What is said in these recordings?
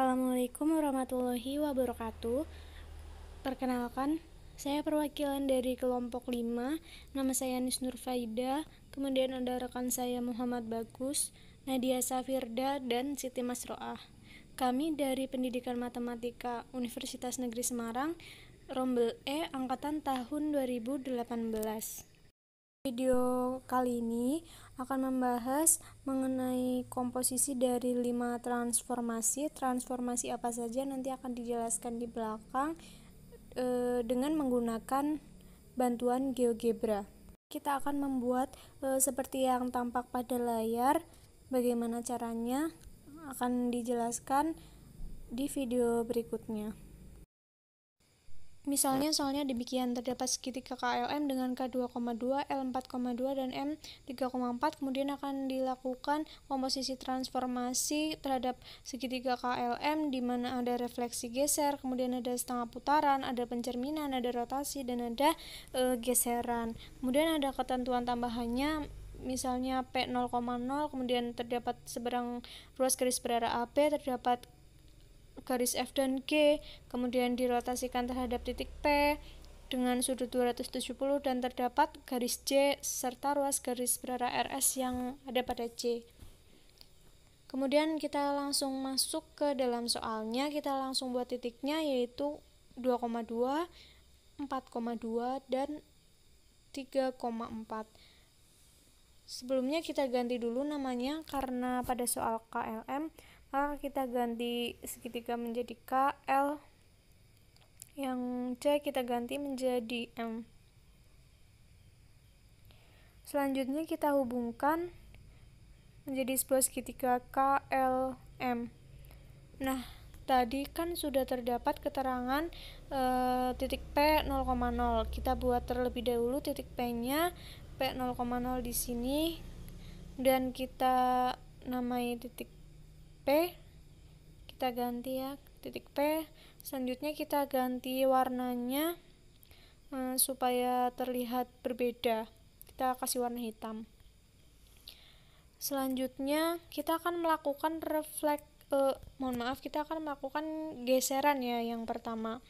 Assalamualaikum warahmatullahi wabarakatuh. Perkenalkan, saya perwakilan dari kelompok 5. Nama saya Nis Nurfaida. Kemudian ada rekan saya Muhammad Bagus, Nadia Safirda, dan Siti Masroah. Kami dari Pendidikan Matematika Universitas Negeri Semarang, Rombel E, angkatan tahun 2018. Video kali ini akan membahas mengenai komposisi dari 5 transformasi. Transformasi apa saja nanti akan dijelaskan di belakang dengan menggunakan bantuan GeoGebra. Kita akan membuat seperti yang tampak pada layar. Bagaimana caranya akan dijelaskan di video berikutnya. Misalnya soalnya demikian, terdapat segitiga KLM dengan K2,2, L4,2, dan M3,4. Kemudian akan dilakukan komposisi transformasi terhadap segitiga KLM, di mana ada refleksi geser, kemudian ada setengah putaran, ada pencerminan, ada rotasi, dan ada geseran. Kemudian ada ketentuan tambahannya, misalnya P0,0, kemudian terdapat seberang ruas garis berarah AB, terdapat garis F dan G, kemudian dirotasikan terhadap titik P dengan sudut 270 dan terdapat garis J serta ruas garis berarah RS yang ada pada C. Kemudian kita langsung masuk ke dalam soalnya, kita langsung buat titiknya, yaitu 2,2, 4,2, dan 3,4. Sebelumnya kita ganti dulu namanya, karena pada soal KLM maka kita ganti segitiga menjadi KL, yang C kita ganti menjadi M. Selanjutnya kita hubungkan menjadi sebuah segitiga KLM. Nah, tadi kan sudah terdapat keterangan titik P 0,0. Kita buat terlebih dahulu titik P-nya, P 0,0 di sini, dan kita namai titik P, kita ganti ya titik P. Selanjutnya kita ganti warnanya supaya terlihat berbeda, kita kasih warna hitam. Selanjutnya kita akan melakukan kita akan melakukan geseran ya. Yang pertama,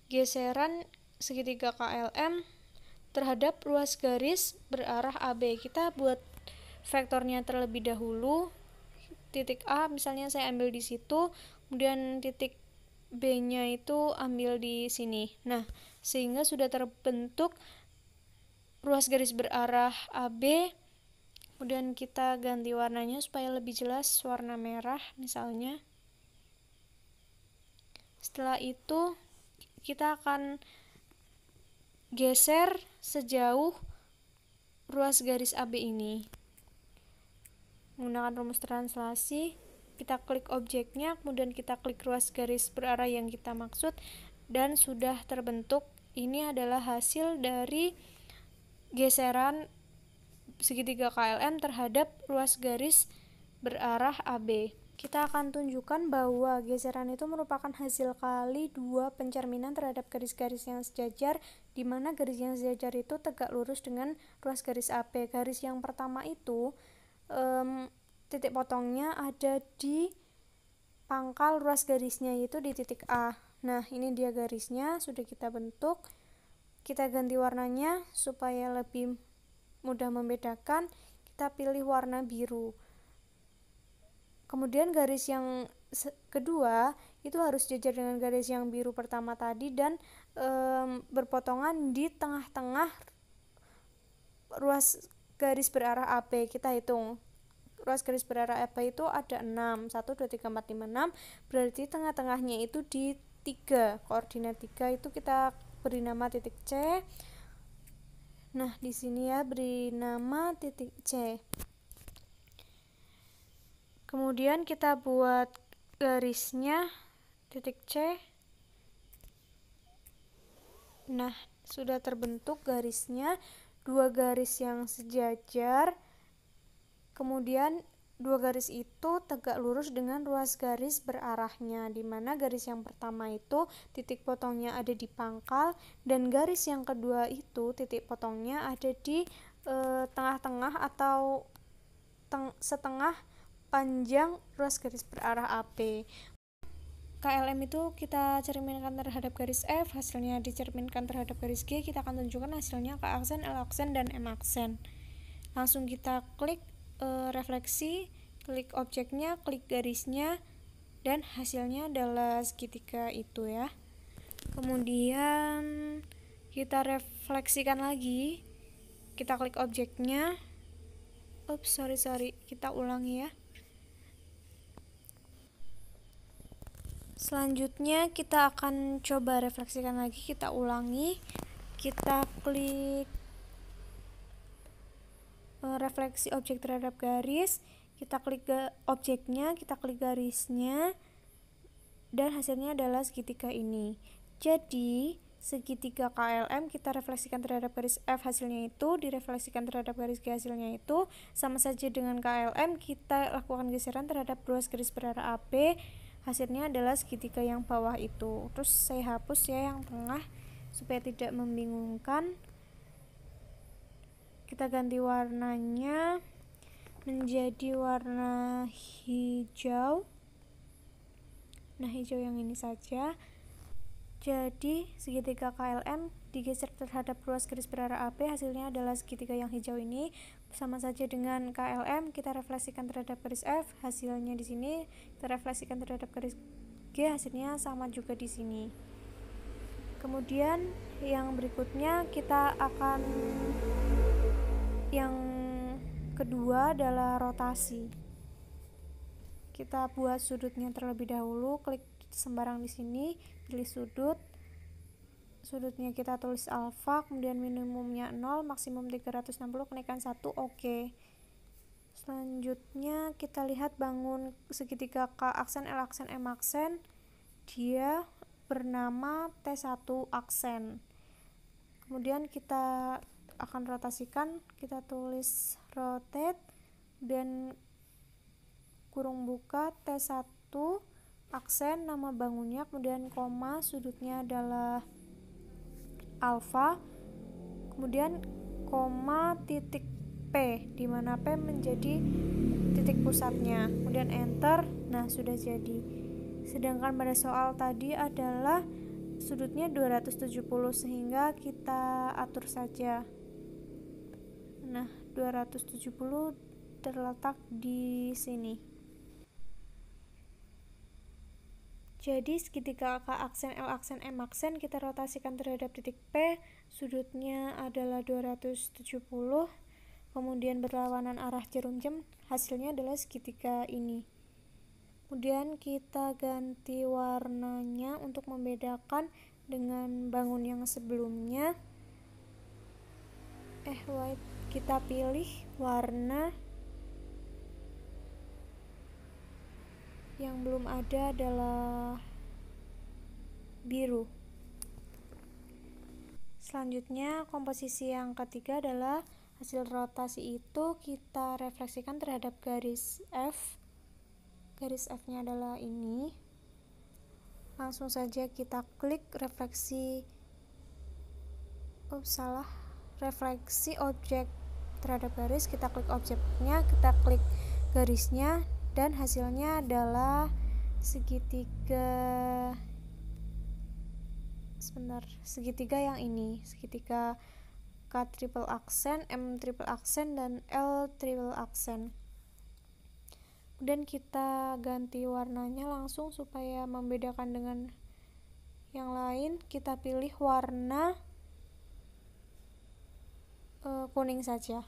geseran segitiga KLM terhadap ruas garis berarah AB. Kita buat vektornya terlebih dahulu. Titik A misalnya saya ambil di situ, kemudian titik B-nya itu ambil di sini. Nah, sehingga sudah terbentuk ruas garis berarah AB. Kemudian kita ganti warnanya supaya lebih jelas, warna merah misalnya. Setelah itu kita akan geser sejauh ruas garis AB ini. Menggunakan rumus translasi, kita klik objeknya, kemudian kita klik ruas garis berarah yang kita maksud, dan sudah terbentuk. Ini adalah hasil dari geseran segitiga KLM terhadap ruas garis berarah AB. Kita akan tunjukkan bahwa geseran itu merupakan hasil kali dua pencerminan terhadap garis-garis yang sejajar, di mana garis yang sejajar itu tegak lurus dengan ruas garis AB. Garis yang pertama itu titik potongnya ada di pangkal ruas garisnya, yaitu di titik A. Nah, ini dia garisnya, sudah kita bentuk. Kita ganti warnanya supaya lebih mudah membedakan. Kita pilih warna biru. Kemudian garis yang kedua itu harus sejajar dengan garis yang biru pertama tadi dan berpotongan di tengah-tengah ruas garis berarah AB. Kita hitung. Ruas garis berarah AB itu ada 6, 1, 2, 3, 4, 5, 6. Berarti tengah-tengahnya itu di 3. Koordinat 3 itu kita beri nama titik C. Nah, di sini ya beri nama titik C. Kemudian kita buat garisnya titik C. Nah, sudah terbentuk garisnya, dua garis yang sejajar. Kemudian dua garis itu tegak lurus dengan ruas garis berarahnya, di mana garis yang pertama itu titik potongnya ada di pangkal, dan garis yang kedua itu titik potongnya ada di tengah-tengah atau setengah panjang ruas garis berarah AB. KLM itu kita cerminkan terhadap garis F, hasilnya dicerminkan terhadap garis G, kita akan tunjukkan hasilnya K aksen, L aksen, dan M aksen. Langsung kita klik refleksi, klik objeknya, klik garisnya, dan hasilnya adalah segitiga itu ya. Kemudian kita refleksikan lagi, kita klik objeknya, kita ulangi ya. Selanjutnya kita akan coba refleksikan lagi, kita ulangi, kita klik refleksi objek terhadap garis, kita klik objeknya, kita klik garisnya, dan hasilnya adalah segitiga ini. Jadi segitiga KLM kita refleksikan terhadap garis F, hasilnya itu direfleksikan terhadap garis G, hasilnya itu sama saja dengan KLM, kita lakukan geseran terhadap ruas garis berarah AB, hasilnya adalah segitiga yang bawah itu. Terus saya hapus ya yang tengah supaya tidak membingungkan. Kita ganti warnanya menjadi warna hijau. Nah, hijau yang ini saja. Jadi segitiga KLM digeser terhadap ruas garis berarah AB, hasilnya adalah segitiga yang hijau ini. Sama saja dengan KLM, kita refleksikan terhadap garis F, hasilnya di sini. Kita refleksikan terhadap garis G, hasilnya sama juga di sini. Kemudian yang berikutnya kita akan, yang kedua adalah rotasi. Kita buat sudutnya terlebih dahulu, klik sembarang di sini, pilih sudut. Sudutnya kita tulis alfa, kemudian minimumnya 0, maksimum 360, kenaikan 1, oke. Selanjutnya kita lihat bangun segitiga K aksen, L aksen, M aksen. Dia bernama T1 aksen. Kemudian kita akan rotasikan, kita tulis rotate, dan kurung buka T1 aksen, nama bangunnya, kemudian koma, sudutnya adalah alfa, kemudian koma titik P, di mana P menjadi titik pusatnya, kemudian enter. Nah, sudah jadi. Sedangkan pada soal tadi adalah sudutnya 270, sehingga kita atur saja. Nah, 270 terletak di sini. Jadi segitiga K aksen, L aksen, M aksen kita rotasikan terhadap titik P, sudutnya adalah 270, kemudian berlawanan arah jarum jam, hasilnya adalah segitiga ini. Kemudian kita ganti warnanya untuk membedakan dengan bangun yang sebelumnya. White, kita pilih warna yang belum ada adalah biru. Selanjutnya komposisi yang ketiga adalah hasil rotasi itu kita refleksikan terhadap garis F. Garis F-nya adalah ini. Langsung saja kita klik refleksi refleksi objek terhadap garis, kita klik objeknya, kita klik garisnya, dan hasilnya adalah segitiga yang ini, segitiga K triple aksen, M triple aksen, dan L triple aksen. Kemudian kita ganti warnanya langsung supaya membedakan dengan yang lain. Kita pilih warna kuning saja.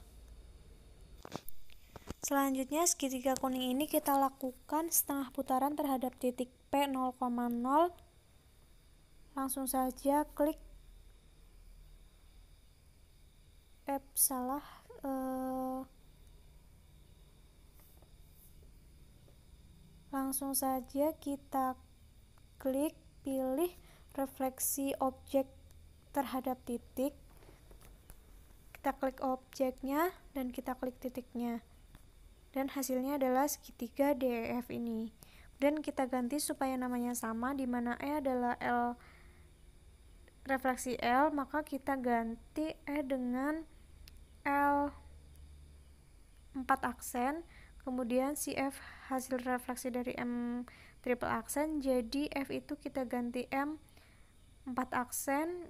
Selanjutnya segitiga kuning ini kita lakukan setengah putaran terhadap titik P 0,0. Langsung saja klik langsung saja kita klik pilih refleksi objek terhadap titik. Kita klik objeknya dan kita klik titiknya. Dan hasilnya adalah segitiga DEF ini. Dan kita ganti supaya namanya sama, di mana E adalah L refleksi L, maka kita ganti E dengan L 4 aksen. Kemudian si F hasil refleksi dari M triple aksen, jadi F itu kita ganti M 4 aksen.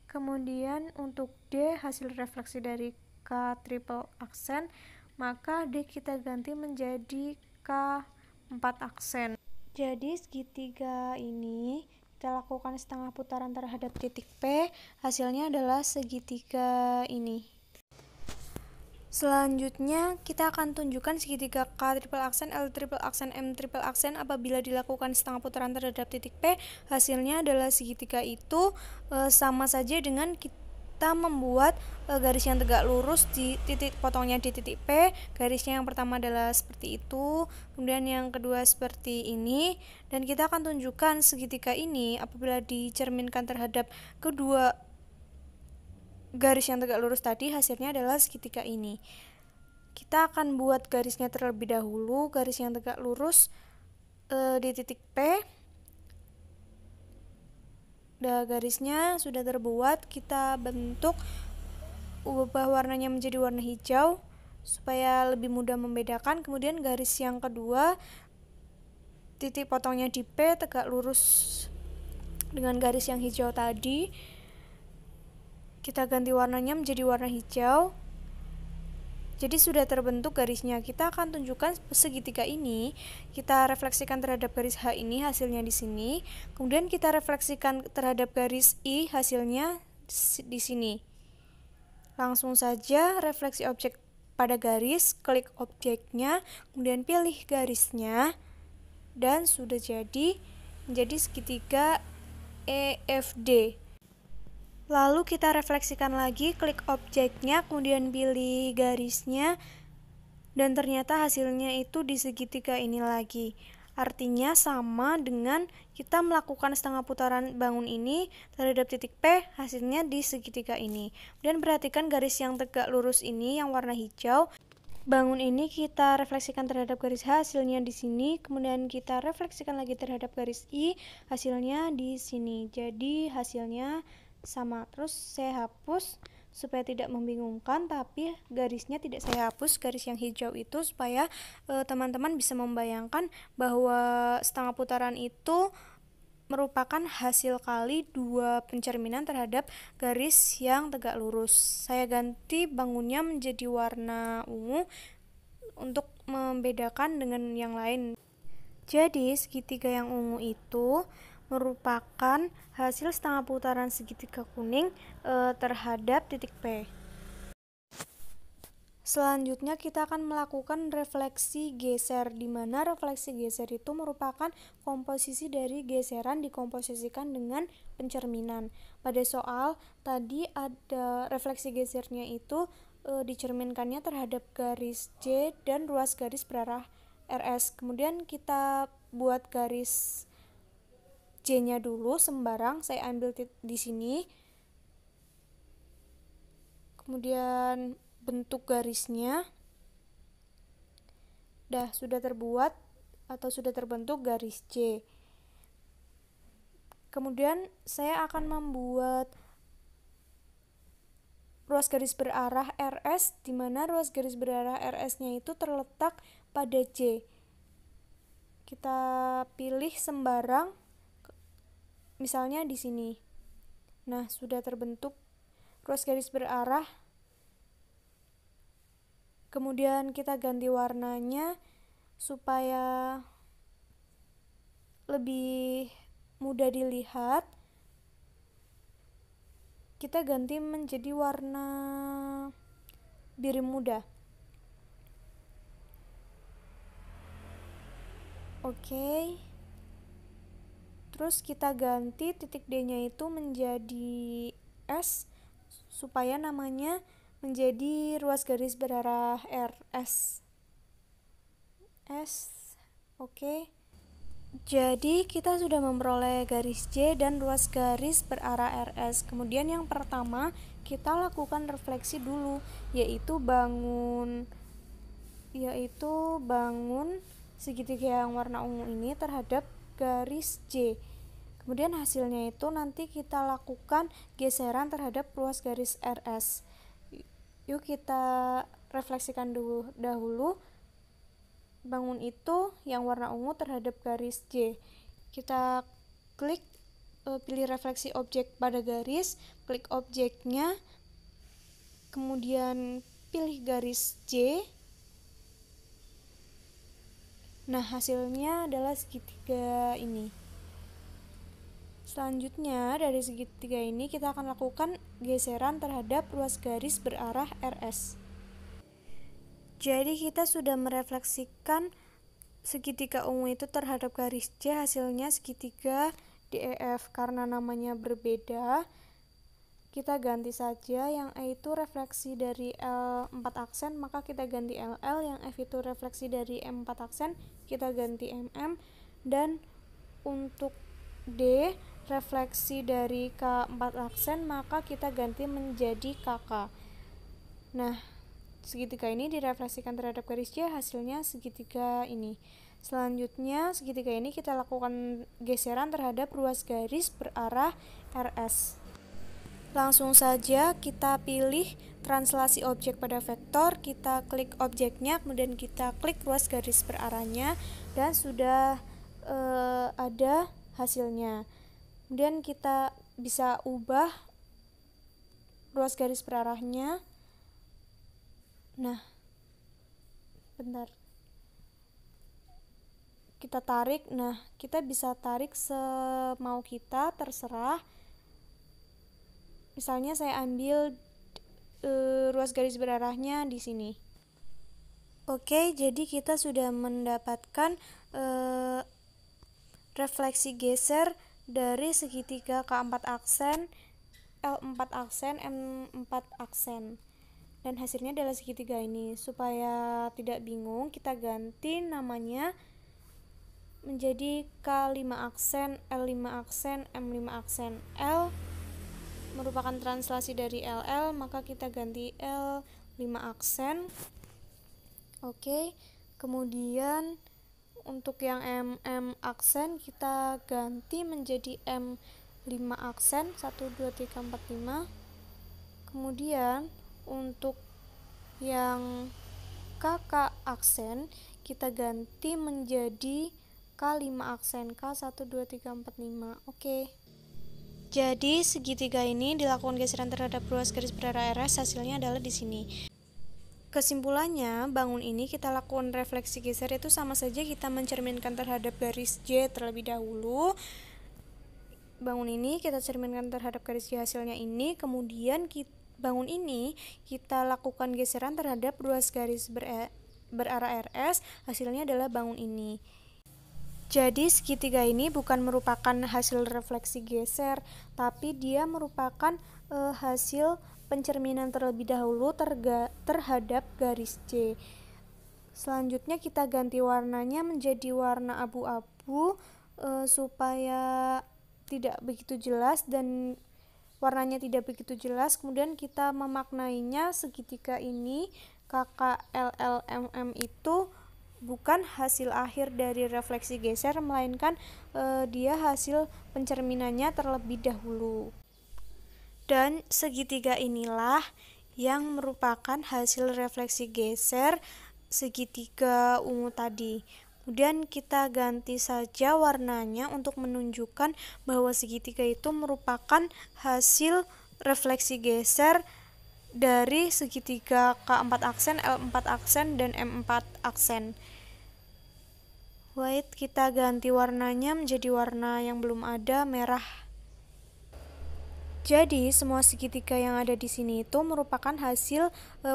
Kemudian untuk D hasil refleksi dari K triple aksen, maka D kita ganti menjadi K 4 aksen. Jadi segitiga ini kita lakukan setengah putaran terhadap titik P, hasilnya adalah segitiga ini. Selanjutnya kita akan tunjukkan segitiga K triple aksen, L triple aksen, M triple aksen apabila dilakukan setengah putaran terhadap titik P, hasilnya adalah segitiga itu sama saja dengan kita membuat garis yang tegak lurus di titik potongnya di titik P. Garisnya yang pertama adalah seperti itu, kemudian yang kedua seperti ini, dan kita akan tunjukkan segitiga ini apabila dicerminkan terhadap kedua garis yang tegak lurus tadi, hasilnya adalah segitiga ini. Kita akan buat garisnya terlebih dahulu, garis yang tegak lurus di titik P. Garisnya sudah terbuat, kita bentuk, ubah warnanya menjadi warna hijau supaya lebih mudah membedakan. Kemudian garis yang kedua, titik potongnya di P tegak lurus dengan garis yang hijau tadi, kita ganti warnanya menjadi warna hijau. Jadi sudah terbentuk garisnya. Kita akan tunjukkan segitiga ini, kita refleksikan terhadap garis H ini, hasilnya di sini. Kemudian kita refleksikan terhadap garis I, hasilnya di sini. Langsung saja refleksi objek pada garis, klik objeknya, kemudian pilih garisnya, dan sudah jadi menjadi segitiga EFD. Lalu kita refleksikan lagi, klik objeknya, kemudian pilih garisnya, dan ternyata hasilnya itu di segitiga ini lagi. Artinya sama dengan kita melakukan setengah putaran bangun ini terhadap titik P, hasilnya di segitiga ini. Dan perhatikan garis yang tegak lurus ini yang warna hijau. Bangun ini kita refleksikan terhadap garis H, hasilnya di sini. Kemudian kita refleksikan lagi terhadap garis I, hasilnya di sini. Jadi hasilnya sama. Terus saya hapus supaya tidak membingungkan, tapi garisnya tidak saya hapus, garis yang hijau itu, supaya teman-teman bisa membayangkan bahwa setengah putaran itu merupakan hasil kali dua pencerminan terhadap garis yang tegak lurus. Saya ganti bangunnya menjadi warna ungu untuk membedakan dengan yang lain. Jadi segitiga yang ungu itu merupakan hasil setengah putaran segitiga kuning terhadap titik P. Selanjutnya kita akan melakukan refleksi geser, di mana refleksi geser itu merupakan komposisi dari geseran dikomposisikan dengan pencerminan. Pada soal tadi ada refleksi gesernya itu dicerminkannya terhadap garis J dan ruas garis berarah RS. Kemudian kita buat garis J-nya dulu sembarang, saya ambil di sini. Kemudian bentuk garisnya. Sudah terbuat atau sudah terbentuk garis J. Kemudian saya akan membuat ruas garis berarah RS, di mana ruas garis berarah RS-nya itu terletak pada J. Kita pilih sembarang, misalnya di sini. Nah, sudah terbentuk ruas garis berarah. Kemudian kita ganti warnanya supaya lebih mudah dilihat. Kita ganti menjadi warna biru muda. Oke. Terus kita ganti titik D-nya itu menjadi S supaya namanya menjadi ruas garis berarah RS. Oke. Jadi kita sudah memperoleh garis J dan ruas garis berarah RS. Kemudian yang pertama kita lakukan refleksi dulu, yaitu bangun segitiga yang warna ungu ini terhadap garis J. Kemudian hasilnya itu nanti kita lakukan geseran terhadap ruas garis RS. Yuk kita refleksikan dahulu. bangun itu yang warna ungu terhadap garis J. Kita klik, pilih refleksi objek pada garis, klik objeknya, kemudian pilih garis J. Nah, hasilnya adalah segitiga ini. Selanjutnya, dari segitiga ini kita akan lakukan geseran terhadap ruas garis berarah RS. Jadi kita sudah merefleksikan segitiga ungu itu terhadap garis J, hasilnya segitiga DEF. Karena namanya berbeda, kita ganti saja. Yang E itu refleksi dari L4 aksen, maka kita ganti LL. Yang F itu refleksi dari M4 aksen, kita ganti MM. Dan untuk D refleksi dari K4 aksen, maka kita ganti menjadi KK. Nah, segitiga ini direfleksikan terhadap garis J, hasilnya segitiga ini. Selanjutnya, segitiga ini kita lakukan geseran terhadap ruas garis berarah RS. Langsung saja kita pilih translasi objek pada vektor, kita klik objeknya, kemudian kita klik ruas garis berarahnya, dan sudah ada hasilnya. Kemudian kita bisa ubah ruas garis berarahnya. Nah, bentar, kita tarik. Nah, kita bisa tarik semau kita, terserah. Misalnya saya ambil ruas garis berarahnya di sini. Oke, jadi kita sudah mendapatkan refleksi geser dari segitiga K4 aksen, L4 aksen, M4 aksen. Dan hasilnya adalah segitiga ini. Supaya tidak bingung, kita ganti namanya menjadi K5 aksen, L5 aksen, M5 aksen. L merupakan translasi dari LL, maka kita ganti L5 aksen. Oke, kemudian untuk yang MM aksen kita ganti menjadi M5 aksen, 1, 2, 3, 4, 5. Kemudian untuk yang KK aksen kita ganti menjadi K5 aksen, K 1, 2, 3, 4, 5. Oke. Jadi segitiga ini dilakukan geseran terhadap ruas garis berarah RS, hasilnya adalah di sini. Kesimpulannya, bangun ini kita lakukan refleksi geser itu sama saja kita mencerminkan terhadap garis J terlebih dahulu. Bangun ini kita cerminkan terhadap garis J, hasilnya ini. Kemudian bangun ini kita lakukan geseran terhadap ruas garis berarah RS, hasilnya adalah bangun ini. Jadi segitiga ini bukan merupakan hasil refleksi geser, tapi dia merupakan hasil pencerminan terlebih dahulu terhadap garis J. Selanjutnya kita ganti warnanya menjadi warna abu-abu supaya tidak begitu jelas dan warnanya tidak begitu jelas. Kemudian kita memaknainya segitiga ini KKLLMM itu bukan hasil akhir dari refleksi geser, melainkan dia hasil pencerminannya terlebih dahulu. Dan segitiga inilah yang merupakan hasil refleksi geser segitiga ungu tadi. Kemudian kita ganti saja warnanya untuk menunjukkan bahwa segitiga itu merupakan hasil refleksi geser dari segitiga K4 aksen, L4 aksen, dan M4 aksen. Wait, kita ganti warnanya menjadi warna yang belum ada, merah. Jadi semua segitiga yang ada di sini itu merupakan hasil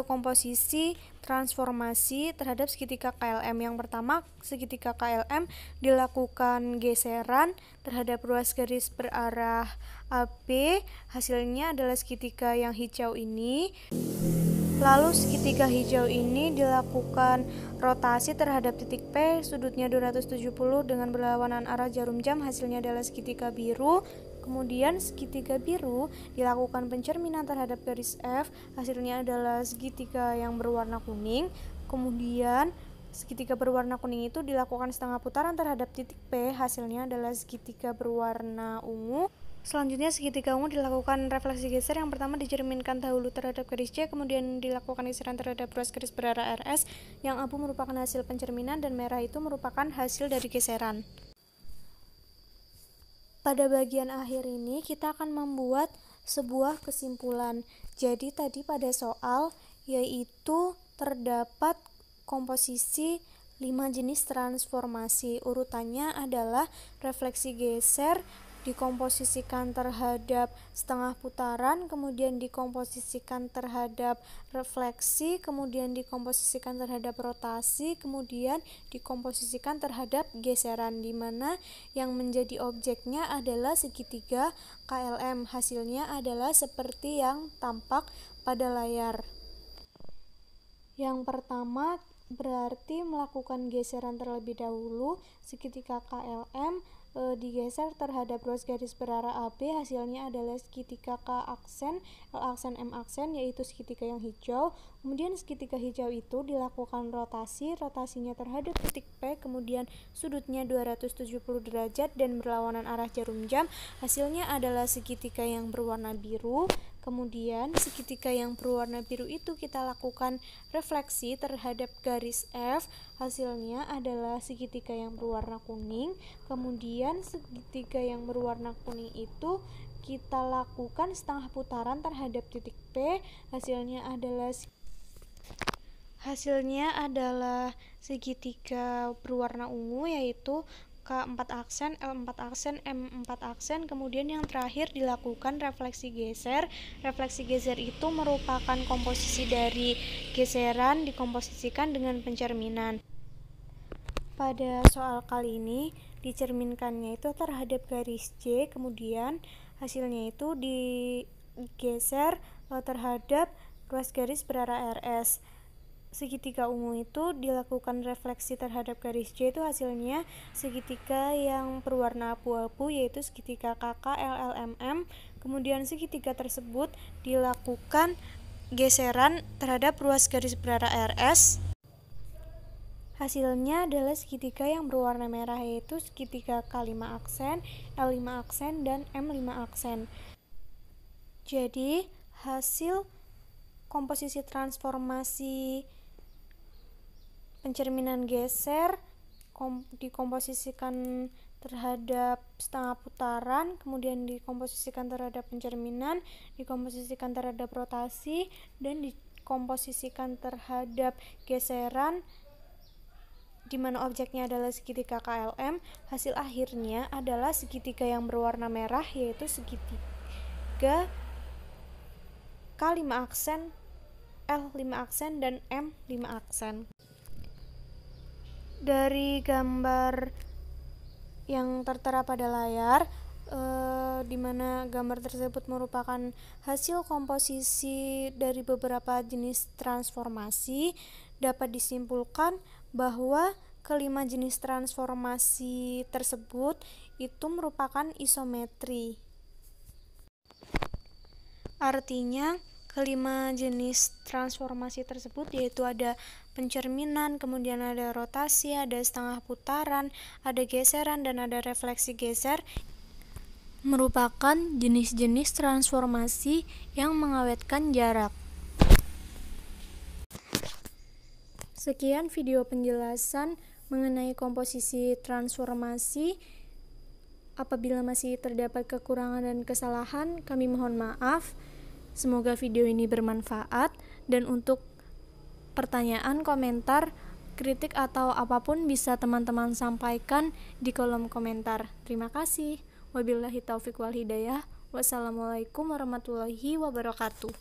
komposisi transformasi terhadap segitiga KLM. Yang pertama, segitiga KLM dilakukan geseran terhadap ruas garis berarah AB, hasilnya adalah segitiga yang hijau ini. Lalu segitiga hijau ini dilakukan rotasi terhadap titik P, sudutnya 270 dengan berlawanan arah jarum jam, hasilnya adalah segitiga biru. Kemudian segitiga biru dilakukan pencerminan terhadap garis F, hasilnya adalah segitiga yang berwarna kuning. Kemudian segitiga berwarna kuning itu dilakukan setengah putaran terhadap titik P, hasilnya adalah segitiga berwarna ungu. Selanjutnya segitiga ungu dilakukan refleksi geser. Yang pertama dicerminkan dahulu terhadap garis C, kemudian dilakukan geseran terhadap ruas garis berarah RS. Yang abu merupakan hasil pencerminan dan merah itu merupakan hasil dari geseran. Pada bagian akhir ini kita akan membuat sebuah kesimpulan. Jadi tadi pada soal yaitu terdapat komposisi 5 jenis transformasi. Urutannya adalah refleksi geser dikomposisikan terhadap setengah putaran, kemudian dikomposisikan terhadap refleksi, kemudian dikomposisikan terhadap rotasi, kemudian dikomposisikan terhadap geseran, di mana yang menjadi objeknya adalah segitiga KLM. Hasilnya adalah seperti yang tampak pada layar. Yang pertama berarti melakukan geseran terlebih dahulu. Segitiga KLM digeser terhadap ruas garis berarah AB. Hasilnya adalah segitiga K aksen, L aksen, M aksen, yaitu segitiga yang hijau. Kemudian segitiga hijau itu dilakukan rotasinya terhadap titik P, kemudian sudutnya 270 derajat dan berlawanan arah jarum jam. Hasilnya adalah segitiga yang berwarna biru. Kemudian segitiga yang berwarna biru itu kita lakukan refleksi terhadap garis F. Hasilnya adalah segitiga yang berwarna kuning. Kemudian segitiga yang berwarna kuning itu kita lakukan setengah putaran terhadap titik P. Hasilnya adalah segitiga berwarna ungu, yaitu K4 aksen, L4 aksen, M4 aksen. Kemudian yang terakhir dilakukan refleksi geser. Refleksi geser itu merupakan komposisi dari geseran dikomposisikan dengan pencerminan. Pada soal kali ini dicerminkannya itu terhadap garis C, kemudian hasilnya itu digeser terhadap ruas garis berarah RS. Segitiga ungu itu dilakukan refleksi terhadap garis C, itu hasilnya segitiga yang berwarna abu-abu, yaitu segitiga KK, LL, MM. Kemudian segitiga tersebut dilakukan geseran terhadap ruas garis berarah RS. Hasilnya adalah segitiga yang berwarna merah, yaitu segitiga K5 aksen, L5 aksen, dan M5 aksen. Jadi hasil komposisi transformasi pencerminan geser dikomposisikan terhadap setengah putaran, kemudian dikomposisikan terhadap pencerminan, dikomposisikan terhadap rotasi, dan dikomposisikan terhadap geseran, di mana objeknya adalah segitiga KLM. Hasil akhirnya adalah segitiga yang berwarna merah, yaitu segitiga K5 aksen, L5 aksen, dan M5 aksen. Dari gambar yang tertera pada layar, di mana gambar tersebut merupakan hasil komposisi dari beberapa jenis transformasi, dapat disimpulkan bahwa kelima jenis transformasi tersebut itu merupakan isometri. Artinya kelima jenis transformasi tersebut yaitu ada pencerminan, kemudian ada rotasi, ada setengah putaran, ada geseran, dan ada refleksi geser, merupakan jenis-jenis transformasi yang mengawetkan jarak. Sekian video penjelasan mengenai komposisi transformasi. Apabila masih terdapat kekurangan dan kesalahan, kami mohon maaf. Semoga video ini bermanfaat, dan untuk pertanyaan, komentar, kritik, atau apapun bisa teman-teman sampaikan di kolom komentar. Terima kasih. Wabillahi taufiq wal hidayah. Wassalamualaikum warahmatullahi wabarakatuh.